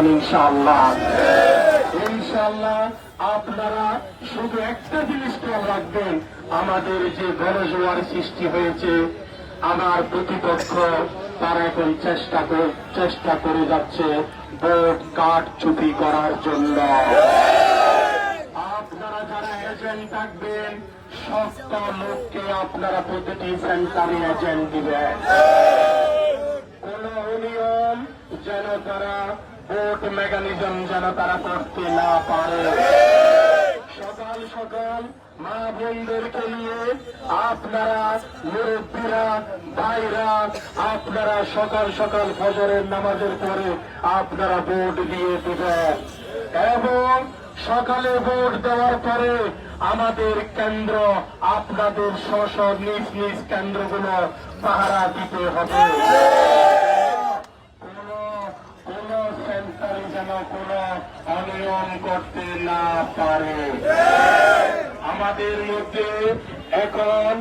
চান ইনশাআল্লাহ? ইনশাআল্লাহ আপনারা শুধু একটা জিনিস খেয়াল রাখবেন, আমাদের যে গণজোয়ার সৃষ্টি হয়েছে, আমার প্রতিপক্ষ তারা এখন চেষ্টা করে যাচ্ছে ভোট কাট চুপি করার জন্য। আপনারা যারা এজেন্ট থাকবেন, সবটা লোককে আপনারা প্রতিটি সেন্টারে এজেন্ট দিবেন। কোন ইউনিয়ন যেন তারা ভোট মেকানিজম যেন তারা করতে না পারে। সকাল সকাল মা বোনদেরকে নিয়ে আপনারা, মুরব্বীরা, ভাইরা, আপনারা সকাল সকাল ফজরের নামাজের পরে আপনারা ভোট দিয়ে দিবেন এবং সকালে ভোট দেওয়ার পরে আমাদের কেন্দ্র, আপনাদের স্ব নিজ নিজ কেন্দ্রগুলো পাহারা দিতে হবে। কোন সেন্টারে যেন কোন অনিয়ম করতে না পারে। আমাদের মধ্যে এখন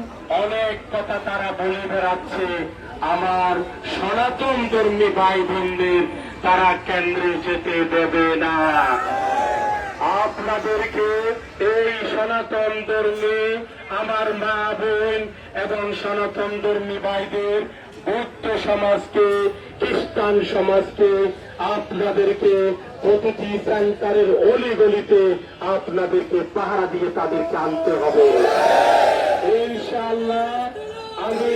অনেক কথা তারা বলে বেড়াচ্ছে, আমার সনাতন ধর্মী ভাই বোনদের তারা কেন্দ্রে যেতে দেবে না। আপনাদেরকে এই সনাতন ধর্মী আমার মা বোন এবং সনাতন ধর্মী ভাইদের, বৌদ্ধ সমাজকে, খ্রিস্টান সমাজকে আপনাদেরকে প্রতিটি সেন্টারের অলিগলিতে আপনাদেরকে পাহারা দিয়ে তাদেরকে আনতে হবে ইনশাআল্লাহ। আমি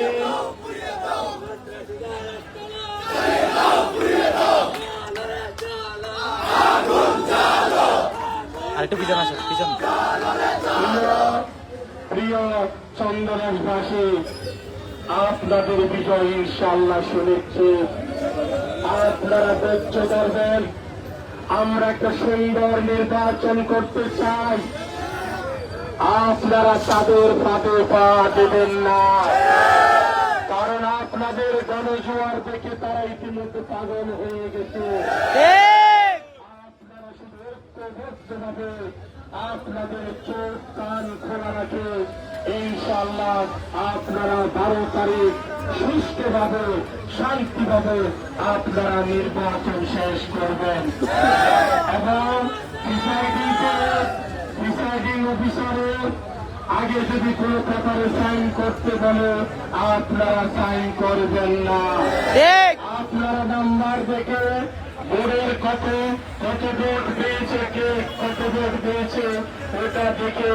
প্রিয় চন্দনাসবাসী, আপনাদের বিজয় ইনশাআল্লাহ সুনিশ্চিত। আপনারা ধৈর্য ধরবেন, আমরা একটা সুন্দর নির্বাচন করতে চাই। আপনারা তাদের ফাঁদে পা দেবেন না, কারণ আপনাদের গণজোয়ার দেখে তারা ইতিমধ্যে পাগল হয়ে গেছে। আপনারা শুধু ঐক্যবদ্ধভাবে আপনাদের চোখ কান খোলা রাখে ইনশাআল্লাহ আপনারা 12 তারিখ সুষ্ঠুভাবে, শান্তিভাবে আপনারা নির্বাচন শেষ করবেন এবং প্রিসাইডিং অফিসারের আগে যদি কোনো পেপারে সাইন করতে বলে আপনারা সাইন করবেন না। আপনারা নাম্বার দেখে বোর্ডের কত ভোট পেয়েছে, কে কত ভোট পেয়েছে ওটা দেখে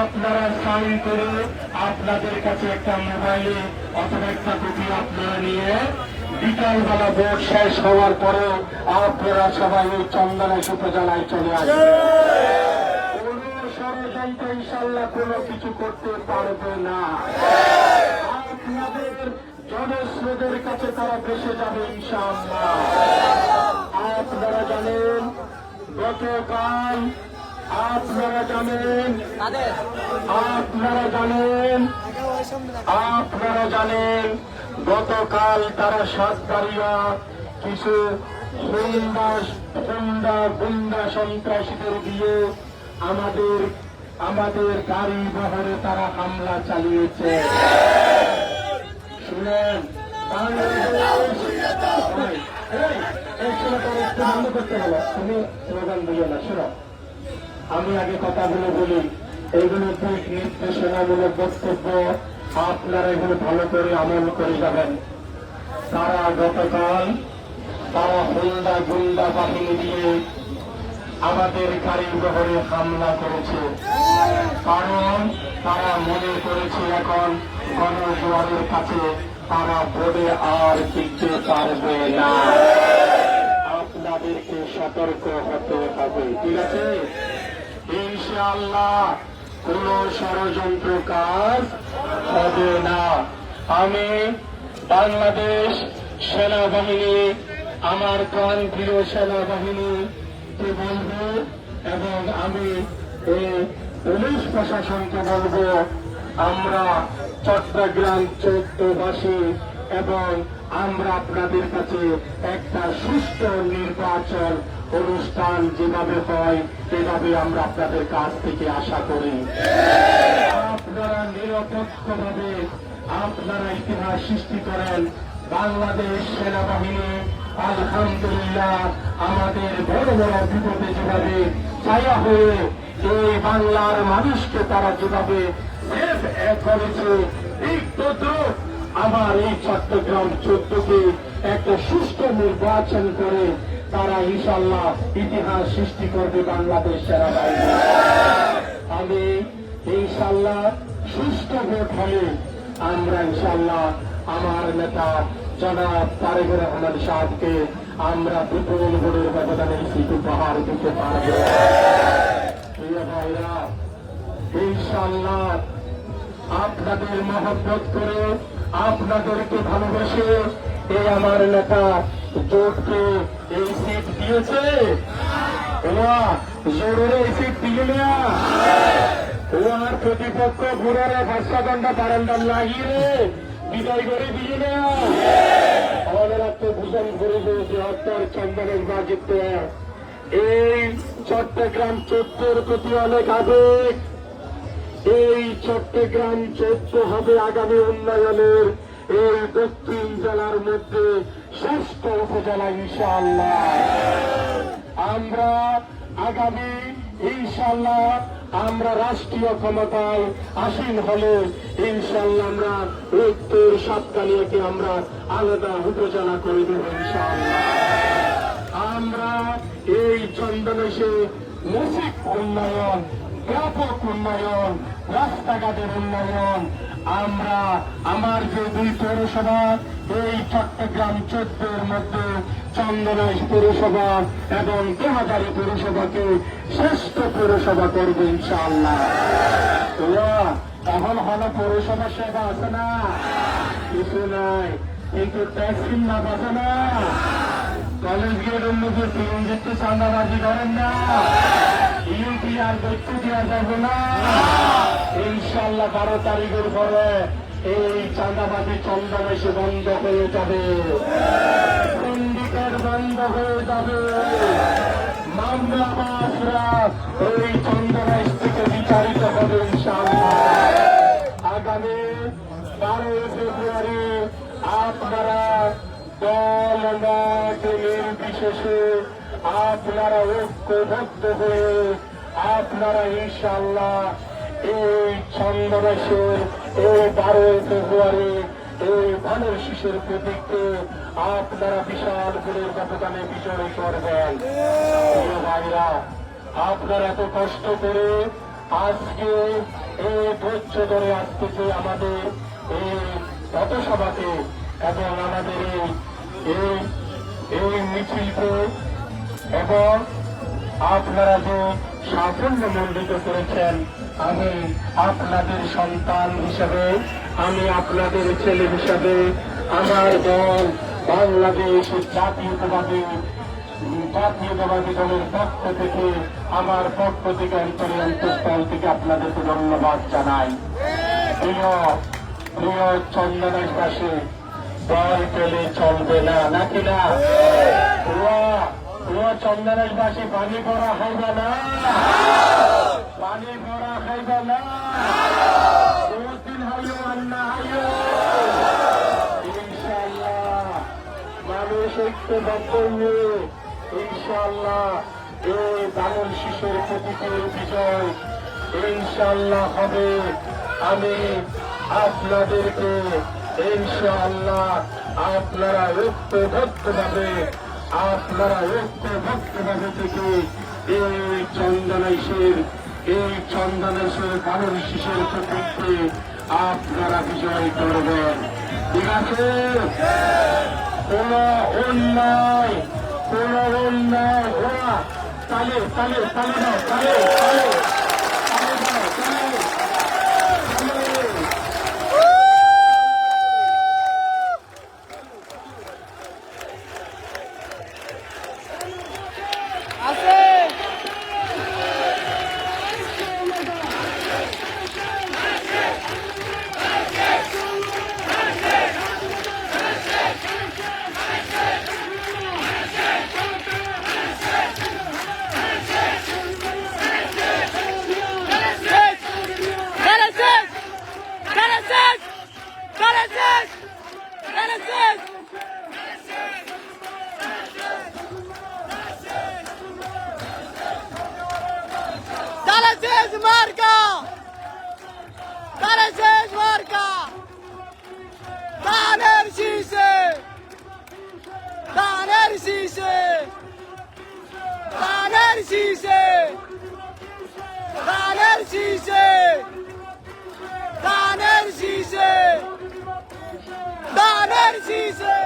আপনারা সাইন করে আপনাদের কাছে একটা মোবাইলে অথবা একটা কপি আপনারা নিয়ে বিকালবেলা ভোট শেষ হওয়ার পরে আপনারা সবাই ওই চন্দনেশ উপজেলায় চলে আসবেন। কোন ষড়যন্ত্র ইনশাআল্লাহ কোনো কিছু করতে পারবে না। আপনাদের জনস্রোতের কাছে তারা ভেসে যাবে ইনশাআল্লাহ। আপনারা জানেন গতকাল, আপনারা জানেন গতকাল তারা সাতবাড়িয়া কিছু গুন্ডা সন্ত্রাসীদের দিয়ে আমাদের গাড়ি বহরে তারা হামলা চালিয়েছে। শুনেন, বন্ধ করতে হলো, তুমি স্লোগান দিও না। শোনো, আমি আগে কথাগুলো বলি, এইগুলো দিক নির্দেশনামূলক বক্তব্য, আপনারা এগুলো ভালো করে আমল করে যাবেন। তারা গতকাল তারা গুন্ডা বাহিনী দিয়ে আমাদের গাড়ি বহরে হামলা করেছে, কারণ তারা মনে করেছে এখন গণজোয়ারের কাছে তারা বোর্ডে আর টিকতে পারবে না। আপনাদেরকে সতর্ক হতে হবে, ঠিক আছে? ইনশাআল্লাহ কোন ষড়যন্ত্র কাজ হবে না। আমি বাংলাদেশ সেনাবাহিনী, আমার প্রাণপ্রিয় সেনাবাহিনীকে বলবো এবং আমি এই পুলিশ প্রশাসনকে বলবো, আমরা চট্টগ্রাম 14বাসী এবং আমরা আপনাদের কাছে একটা সুষ্ঠু নির্বাচন অনুষ্ঠান যেভাবে হয় এভাবে আমরা আপনাদের কাছ থেকে আশা করি। আপনারা নিরপেক্ষভাবে আপনারা ইতিহাস সৃষ্টি করেন। বাংলাদেশ সেনাবাহিনী আলহামদুলিল্লাহ আমাদের বড় বড় বিপদে যেভাবে ছায়া হয়ে এই বাংলার মানুষকে তারা যেভাবে করেছে এই তদ্রুপ আমার এই চট্টগ্রাম 14কে একটা সুষ্ঠু নির্বাচন করে তারা ইনশাল্লাহ ইতিহাস সৃষ্টি করবে বাংলাদেশ সেনাবাহিনী। আমি ইনশাল্লাহ সুষ্ঠু ভোট হলে আমরা ইনশাল্লাহ আমার নেতা জনাব তারেক রহমান সাহেবকে আমরা বিপুল ভোটের ব্যবধানে সিট উপহার দিতে পারব। প্রিয় ভাইরা, ইনশাল্লাহ আপনাদের মহব্বত করে আপনাদেরকে ভালোবেসে এই আমার নেতা জোটকে এই সিট দিয়েছে। ওরা জোরের এই সিট দিল না, ওনার প্রতিপক্ষ ঘুরারে ভাষাদণ্ডা বারান্ডা লাগিয়ে বিদায় করে দিয়ে না। আমাদের আত্মভূষণ করে দিয়েছে হত্যার চন্দনের বাজিতে এই চট্টগ্রাম 14 প্রতি অনেক আবেগ। এই চট্টগ্রাম 14 হবে আগামী উন্নয়নের এই দক্ষিণ জেলার মধ্যে শ্রেষ্ঠ উপজেলা ইনশাআল্লাহ। আমরা আগামী ইনশাআল্লাহ আমরা রাষ্ট্রীয় ক্ষমতায় আসীন হলে ইনশাআল্লাহ আমরা উত্তর সাতকানিয়াকে আমরা আলাদা উপজেলা করে দেব ইনশাআল্লাহ। আমরা এই চন্দনেশে মৌলিক উন্নয়ন, ব্যাপক উন্নয়ন, রাস্তাঘাটের উন্নয়ন আমরা আমার যে 2 পৌরসভা এই চট্টগ্রাম 14 মধ্যে চন্দনাইশ পৌরসভা এবং দেহাদারি পৌরসভাকে শ্রেষ্ঠ পৌরসভা করবে ইনশাআল্লাহ। এখন হলো পৌরসভা সেবা আছে না, কিছু নাই, কিন্তু ট্যাক্সিন না আছে না। কলেজ গেটের মধ্যে সিএনজিতে চাঁদাবাজি করেন না, ইউপি আর দৈত্য দেওয়া যাবে না। ইনশাআল্লাহ 12 তারিখের পরে এই চাঁদাবাজি চন্দনেশে বন্ধ হয়ে যাবে, সিন্ডিকেট বন্ধ হয়ে যাবে, মামলাবাজরা এই চন্দনেশ থেকে বিচারিত হবে ইনশাআল্লাহ। আগামী 12 ফেব্রুয়ারি আপনারা দল মত নির্বিশেষে আপনারা ঐক্যবদ্ধ হয়ে আপনারা ইনশাআল্লাহ এই চন্দনেশের এই 12 ফেব্রুয়ারি এই ধানের শীষের প্রতীককে আপনারা বিশাল ভোটের ব্যবধানে বিজয় করবেন। ভাইরা, আপনারা এত কষ্ট করে আজকে এই ধৈর্য ধরে আসতেছে আমাদের এই পথসভাকে এবং আমাদের এই মিছিলকে, এবং আপনারা যে সাফল্য মণ্ডিত করেছেন, আমি আপনাদের সন্তান হিসেবে, আমি আপনাদের ছেলে হিসেবে আমার দল বাংলাদেশ জাতীয়তাবাদী দলের পক্ষ থেকে আমার পক্ষ থেকে অন্তঃস্থল থেকে আপনাদেরকে ধন্যবাদ জানাই। প্রিয় চন্দনেশবাসী, দল পেলে চলবে না, নাকি না? চন্দনেশবাসী পানি ভরা খাইবে না, পানি ভরা খাইবে না, ইনশাআল্লাহ মানুষ ঐক্যবদ্ধ নিয়ে ইনশাআল্লাহ এই ধানের শীষের প্রতীকের বিজয় ইনশাআল্লাহ হবে। আমি আপনাদেরকে ইনশাআল্লাহ আপনারা ঐক্যবদ্ধভাবে থেকে এই চন্দনেশের ধানের শীষের প্রতীককে আপনারা বিজয় করবেন। ঠিক আছে? কোন অন্যায় ওরা তালে তালে তালে দাও, তালে তালে মার্কা ধানের শেষ মার্কা ধানের শীষে ধানের শীষে ধানের শীষে ধানের শীষে ধানের শীষে ধানের শীষে